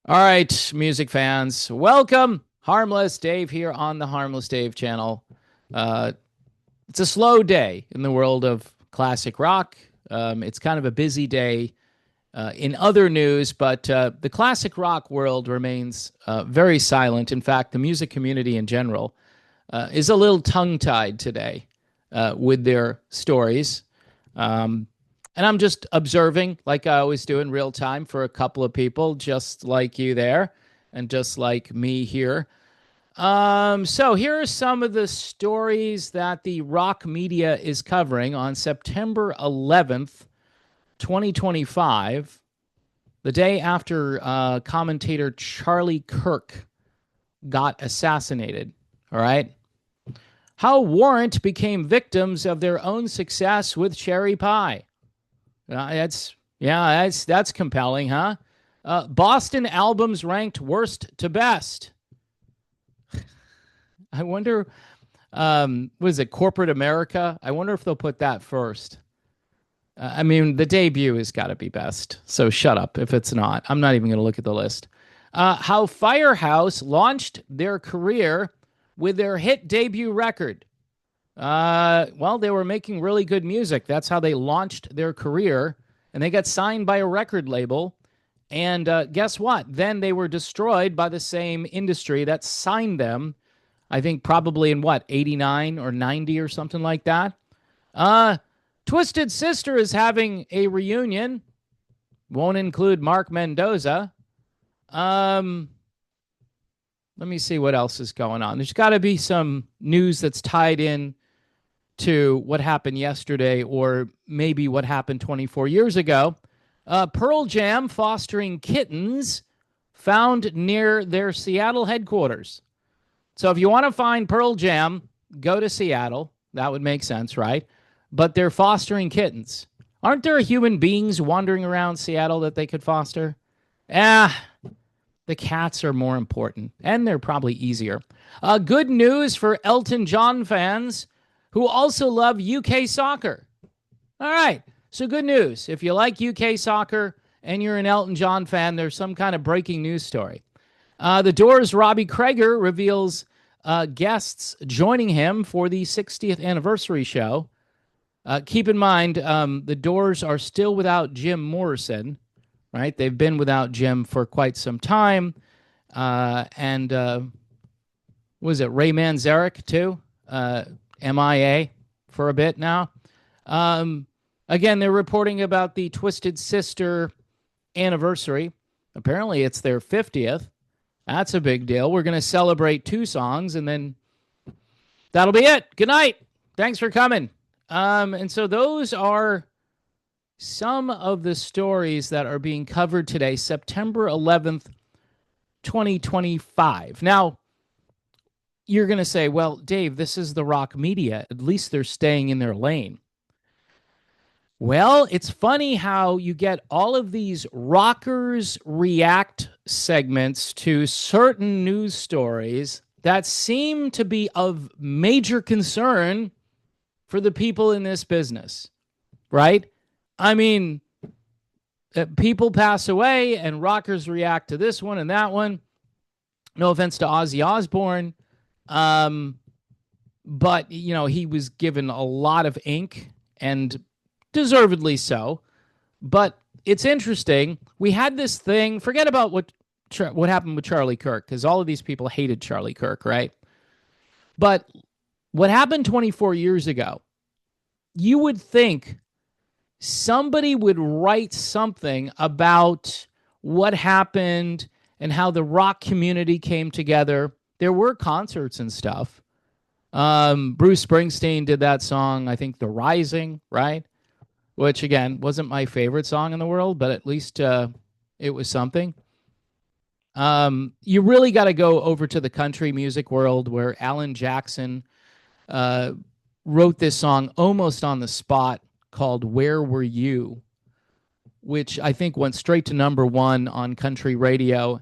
All right, music fans, welcome. Harmless Dave here on the Harmless Dave channel. Uh, it's a slow day in the world of classic rock. It's kind of a busy day in other news, but the classic rock world remains very silent. In fact, the music community in general is a little tongue tied today with their stories. Um, and I'm just observing, like I always do in real time, for a couple of people, just like you there, and just like me here. So here are some of the stories that the rock media is covering on September 11th, 2025, the day after commentator Charlie Kirk got assassinated. All right. How Warrant became victims of their own success with cherry pie. That's compelling, huh? Boston albums ranked worst to best. I wonder, was it Corporate America? I wonder if they'll put that first. I mean, the debut has got to be best. So shut up if it's not. I'm not even going to look at the list. How Firehouse launched their career with their hit debut record. Well, they were making really good music. That's how they launched their career. And they got signed by a record label. And guess what? Then they were destroyed by the same industry that signed them. I think probably in what, 89 or 90 or something like that. Twisted Sister is having a reunion. Won't include Mark Mendoza. Let me see what else is going on. There's got to be some news that's tied in to what happened yesterday or maybe what happened 24 years ago. Pearl Jam fostering kittens found near their Seattle headquarters. So if you want to find Pearl Jam, go to Seattle. That would make sense, right? But they're fostering kittens. Aren't there human beings wandering around Seattle that they could foster? The cats are more important, and they're probably easier. Good news for Elton John fans who also love UK soccer. All right, so good news. If you like UK soccer and you're an Elton John fan, there's some kind of breaking news story. The Doors' Robbie Krieger reveals guests joining him for the 60th anniversary show. Keep in mind, the Doors are still without Jim Morrison, right? They've been without Jim for quite some time. And was it Ray Manzarek, too? MIA for a bit now. Again, they're reporting about the Twisted Sister anniversary. Apparently, it's their 50th. That's a big deal. We're going to celebrate 2 songs, and then that'll be it. Good night. Thanks for coming. And so those are some of the stories that are being covered today, September 11th, 2025. Now, you're going to say, well, Dave, this is the rock media. At least they're staying in their lane. Well, it's funny how you get all of these rockers react segments to certain news stories that seem to be of major concern for the people in this business, right? I mean, people pass away and rockers react to this one and that one. No offense to Ozzy Osbourne. But, you know, he was given a lot of ink and deservedly so. But it's interesting. We had this thing. Forget about what happened with Charlie Kirk, because all of these people hated Charlie Kirk, right? But what happened 24 years ago, you would think somebody would write something about what happened and how the rock community came together. There were concerts and stuff. Bruce Springsteen did that song, I think, The Rising, right? Which, again, wasn't my favorite song in the world, but at least it was something. You really got to go over to the country music world where Alan Jackson wrote this song almost on the spot called Where Were You, which I think went straight to #1 on country radio.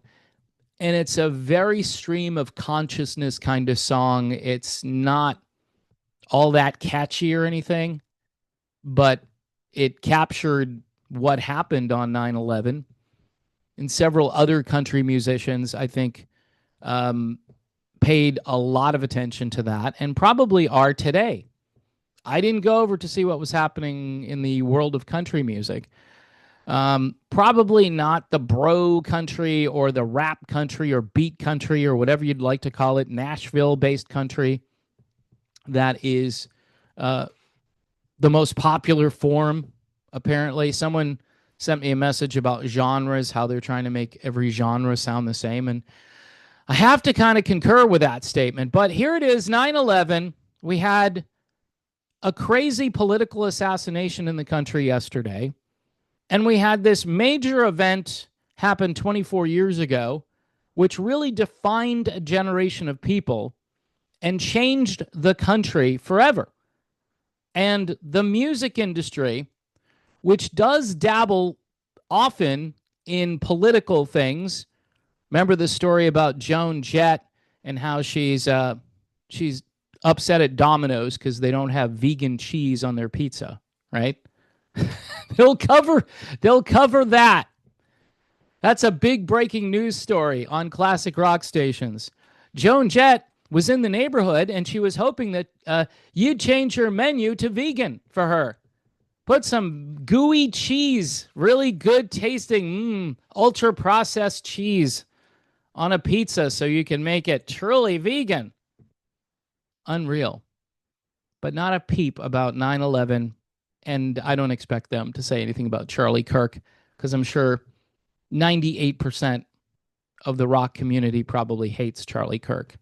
And it's a very stream of consciousness kind of song. It's not all that catchy or anything, but it captured what happened on 9/11. and several other country musicians, I think, um, paid a lot of attention to that and probably are today. I didn't go over to see what was happening in the world of country music. Probably not the bro country or the rap country or beat country or whatever you'd like to call it, Nashville based country that is uh, the most popular form, apparently. Someone sent me a message about genres, how they're trying to make every genre sound the same. And I have to kind of concur with that statement. But here it is, 9/11. We had a crazy political assassination in the country yesterday. And we had this major event happen 24 years ago, which really defined a generation of people and changed the country forever. And the music industry, which does dabble often in political things. Remember the story about Joan Jett and how she's upset at Domino's because they don't have vegan cheese on their pizza, right? They'll cover that. That's a big breaking news story on classic rock stations. Joan Jett was in the neighborhood and she was hoping that you'd change your menu to vegan for her. Put some gooey cheese, really good tasting, ultra processed cheese on a pizza so you can make it truly vegan. Unreal. But not a peep about 9/11. And I don't expect them to say anything about Charlie Kirk because I'm sure 98% of the rock community probably hates Charlie Kirk.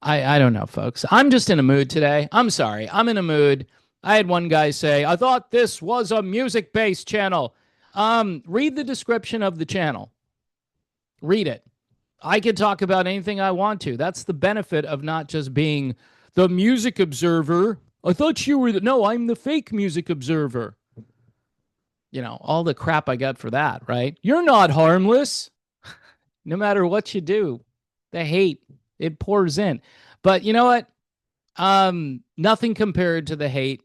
I don't know, folks. I'm just in a mood today. I'm sorry. I'm in a mood. I had one guy say, I thought this was a music-based channel. Read the description of the channel. Read it. I can talk about anything I want to. That's the benefit of not just being the music observer. I thought you were no, I'm the fake music observer. You know, all the crap I got for that, right? You're not harmless. No matter what you do, the hate, it pours in. But you know what? Nothing compared to the hate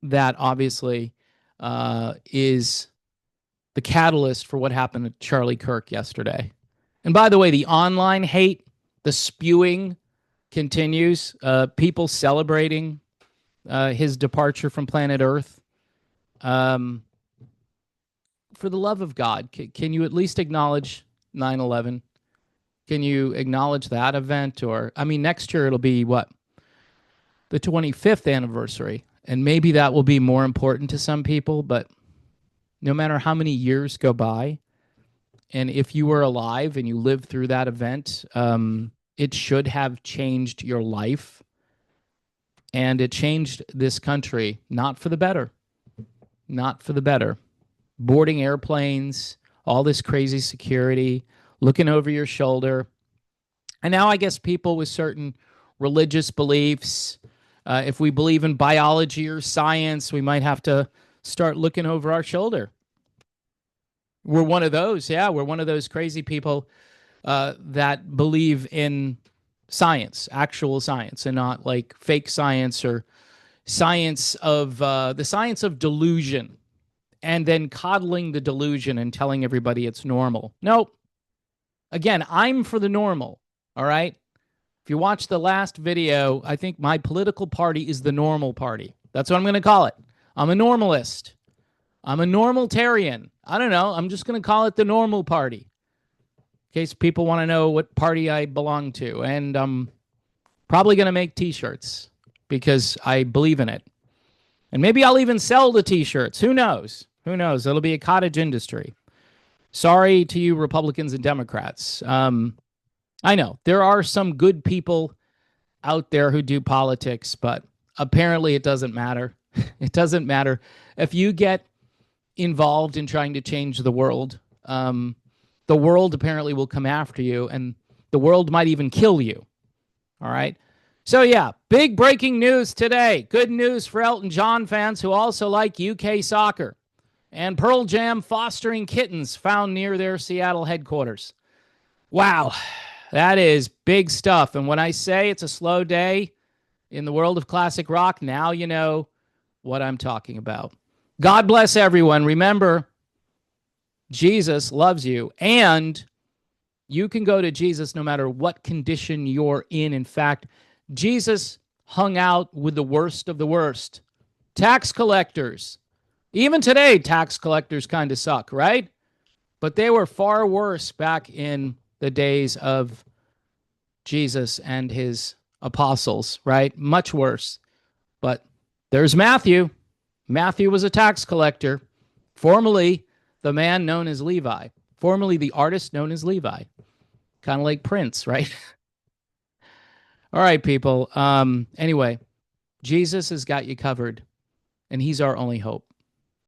that obviously is the catalyst for what happened to Charlie Kirk yesterday. And by the way, the online hate, the spewing continues. People celebrating his departure from planet Earth. For the love of God, can you at least acknowledge 9/11? Can you acknowledge that event? Or, I mean, next year it'll be what? The 25th anniversary. And maybe that will be more important to some people, but no matter how many years go by, and if you were alive and you lived through that event, it should have changed your life. And it changed this country, not for the better. Not for the better. Boarding airplanes, all this crazy security, looking over your shoulder. And now I guess people with certain religious beliefs, if we believe in biology or science, we might have to start looking over our shoulder. We're one of those. Yeah, we're one of those crazy people that believe in science, actual science, and not like fake science or science of the science of delusion, and then coddling the delusion and telling everybody it's normal. Nope. Again, I'm for the normal. All right. If you watch the last video, I think my political party is the normal party. That's what I'm going to call it. I'm a normalist. I'm a normaltarian. I don't know. I'm just going to call it the normal party. In case people want to know what party I belong to. And I'm probably going to make t-shirts because I believe in it. And maybe I'll even sell the t-shirts. Who knows? Who knows? It'll be a cottage industry. Sorry to you Republicans and Democrats. I know there are some good people out there who do politics, but apparently it doesn't matter. It doesn't matter. If you get involved in trying to change the world apparently will come after you, and the world might even kill you. All right? So, yeah, big breaking news today. Good news for Elton John fans who also like UK soccer. And Pearl Jam fostering kittens found near their Seattle headquarters. Wow. That is big stuff. And when I say it's a slow day in the world of classic rock, now you know what I'm talking about. God bless everyone. Remember, Jesus loves you, and you can go to Jesus no matter what condition you're in. In fact, Jesus hung out with the worst of the worst. Tax collectors. Even today, tax collectors kind of suck, right? But they were far worse back in the days of Jesus and his apostles, right? Much worse. But there's Matthew. Matthew was a tax collector, formerly the man known as Levi, formerly the artist known as Levi, kind of like Prince, right? All right, people. Anyway, Jesus has got you covered, and he's our only hope.